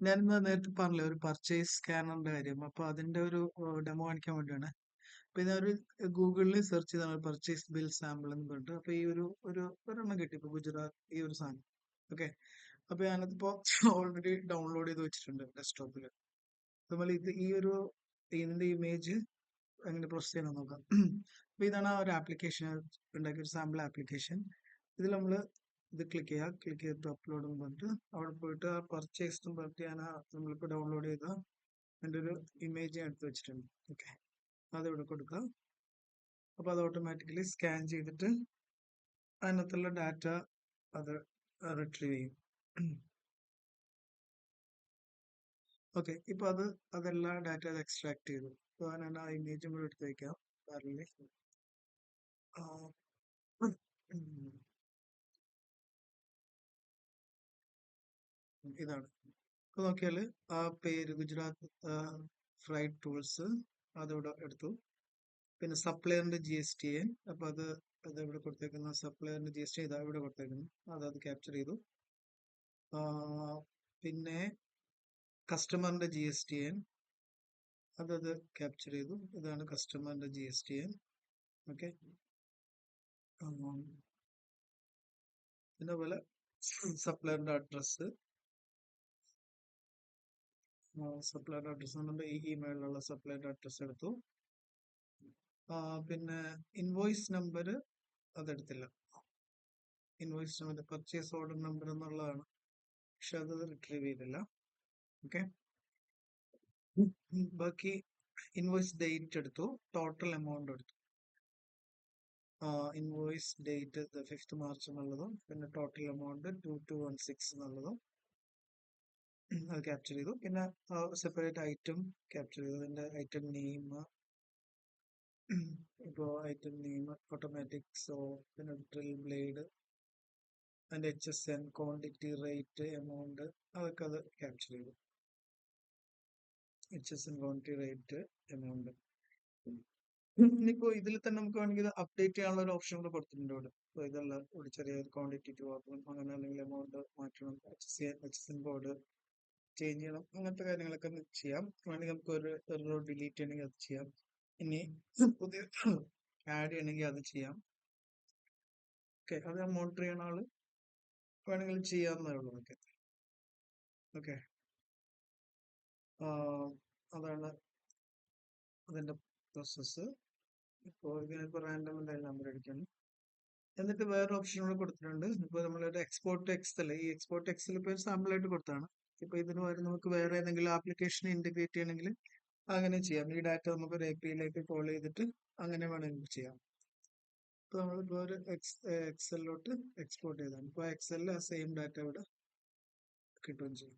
ഞാനിന്ന് നേരത്തെ പറഞ്ഞില്ലേ ഒരു പർച്ചേസ് സ്കാനറിന്റെ കാര്യം. അപ്പൊ അതിന്റെ ഒരു ഡെമോ കാണിക്കാൻ വേണ്ടിയാണ്. അപ്പൊ ഇതൊരു ഗൂഗിളിൽ സെർച്ച് ചെയ്താണ് പർച്ചേസ് ബിൽ സാമ്പിൾ എന്ന് പറഞ്ഞിട്ട്. അപ്പൊ ഈ ഒരെണ്ണം കിട്ടി ഇപ്പൊ ഗുജറാത്ത് ഈ ഒരു സാധനം. ഓക്കെ. അപ്പൊ ഞാനതിപ്പോ ഓൾറെഡി ഡൗൺലോഡ് ചെയ്ത് വെച്ചിട്ടുണ്ട് ഡെസ്ക്ടോപ്പിൽ. അതുപോലെ ഇതിന്റെ ഇമേജ് എങ്ങനെ പ്രോസസ് ചെയ്യണം നോക്കാം. അപ്പൊ ഇതാണ് ആ ഒരു ആപ്ലിക്കേഷൻ ഉണ്ടാക്കിയ ഒരു സാമ്പിൾ ആപ്ലിക്കേഷൻ. ഇതിൽ നമ്മൾ ഇത് ക്ലിക്ക് ചെയ്തിട്ട് അപ്ലോഡ് എന്ന് പറഞ്ഞിട്ട് അവിടെ പോയിട്ട് ആ പർച്ചേസ് എന്ന് പറഞ്ഞിട്ട് നമ്മളിപ്പോൾ ഡൗൺലോഡ് ചെയ്ത എൻ്റെ ഒരു ഇമേജ് ഞാൻ എടുത്ത് വെച്ചിട്ടുണ്ട്. ഓക്കെ, അതിവിടെ കൊടുക്കുക. അപ്പൊ അത് ഓട്ടോമാറ്റിക്കലി സ്കാൻ ചെയ്തിട്ട് അതിനകത്തുള്ള ഡാറ്റ അത് റിട്രീവ് ചെയ്യും. ഓക്കെ, ഇപ്പൊ അതെല്ലാ ഡാറ്റ അത് എക്സ്ട്രാക്ട് ചെയ്തു. അപ്പൊ ഞാൻ ആ ഇമേജും കൂടെ എടുത്ത് വയ്ക്കാം. പാരലി ഇതാണ്. ഇപ്പൊ നോക്കിയാല് ആ പേര് ഗുജറാത്ത് ഫ്രൈഡ് ടൂൾസ് അതിവിടെ എടുത്തു. പിന്നെ സപ്ലയറിന്റെ GSTN, അപ്പൊ അത് ഇവിടെ കൊടുത്തേക്കുന്ന സപ്ലയറിന്റെ GST ഇതാ ഇവിടെ കൊടുത്തേക്കുന്നു. അത് ക്യാപ്ചർ ചെയ്തു. പിന്നെ കസ്റ്റമറിന്റെ GSTN അത് ക്യാപ്ചർ ചെയ്തു. ഇതാണ് കസ്റ്റമറിന്റെ GSTN. ഓക്കെ, പിന്നെ പോലെ സപ്ലയറിന്റെ അഡ്രസ് നമ്മുടെ ഈ ഇമെയിലുള്ള സപ്ലയറിന്റെ അഡ്രസ് എടുത്തു. പിന്നെ ഇൻവോയ്സ് നമ്പർ അതെടുത്തില്ല. Invoice number purchase order number എന്നുള്ളതാണ്, പക്ഷെ അത് റിട്രീവ് ചെയ്തില്ല. ഓക്കെ, ബാക്കി ഇൻവോയ്സ് ഡേറ്റ് എടുത്തു, ടോട്ടൽ എമൗണ്ട് എടുത്തു. ഇൻവോയ്സ് ഡേറ്റ് 5th March എന്നുള്ളതും പിന്നെ ടോട്ടൽ എമൗണ്ട് 2216 എന്നുള്ളതും അത് ക്യാപ്ചർ ചെയ്തു. പിന്നെ സെപ്പറേറ്റ് ഐറ്റം ക്യാപ്ചർ ചെയ്തു. അതിന്റെ ഐറ്റം നെയിം, ഇപ്പോൾ ഐറ്റം നെയിം ഓട്ടോമാറ്റിക് സോ, പിന്നെ ഡ്രിൽ ബ്ലേഡ്, അതിന്റെ HSN, ക്വാണ്ടിറ്റി, റേറ്റ്, എമൗണ്ട് അതൊക്കെ അത് ക്യാപ്ചർ ചെയ്തു. HSN, quantity, rate, amount. ഇനിയിപ്പോ ഇതിൽ തന്നെ നമുക്ക് വേണമെങ്കിൽ അപ്ഡേറ്റ് ചെയ്യാനുള്ള ഒരു ഓപ്ഷൻ കൂടെ കൊടുത്തിട്ടുണ്ട് ഇവിടെ. അപ്പൊ ഇതെല്ലാം ഒരു ചെറിയ ക്വാണ്ടിറ്റി ടു ആക്കണം, അങ്ങനെ അല്ലെങ്കിൽ എമൗണ്ട് മാറ്റണം, HSN കോഡ് ചേഞ്ച് ചെയ്യണം, അങ്ങനത്തെ കാര്യങ്ങളൊക്കെ ചെയ്യാം. വേണമെങ്കിൽ നമുക്ക് ഒരു ഡിലീറ്റ് ചെയ്യണമെങ്കിൽ അത് ചെയ്യാം. ഇനി പുതിയ ആഡ് ചെയ്യണമെങ്കിൽ അത് ചെയ്യാം. ഓക്കെ, അത് മോണിറ്റർ ചെയ്യുന്ന ആള് വേണമെങ്കിൽ ചെയ്യാവുന്നതേ ഉള്ളൂ നമുക്ക്. ഓക്കെ, അതാണ് അതിന്റെ പ്രോസസ്സ്. ഇപ്പോൾ ഇതിനിപ്പോ റാൻഡം നമ്പർ അടിക്കണം. എന്നിട്ട് വേറെ ഓപ്ഷൻ കൂടെ കൊടുത്തിട്ടുണ്ട്. ഇപ്പൊ നമ്മളൊരു എക്സ്പോർട്ട് എക്സൽ, ഈ എക്സ്പോർട്ട് എക്സൽ ഇപ്പൊ സാമ്പിൾ ആയിട്ട് കൊടുത്താണ്. ഇപ്പൊ ഇതിന് പകരം നമുക്ക് വേറെ ഏതെങ്കിലും ആപ്ലിക്കേഷൻ ഇന്റഗ്രേറ്റ് ചെയ്യണമെങ്കിൽ അങ്ങനെ ചെയ്യാം. ഈ ഡാറ്റ നമുക്ക് ഒരു APIയിലേക്ക് കോൾ ചെയ്തിട്ട് അങ്ങനെ വേണമെങ്കിൽ ചെയ്യാം. ഇപ്പൊ നമ്മളിപ്പോ ഒരു എക്സലിലോട്ട് എക്സ്പോർട്ട് ചെയ്താണ്. ഇപ്പൊ എക്സലിൽ ആ സെയിം ഡാറ്റ ഇവിടെ കിട്ടുകയും ചെയ്യും.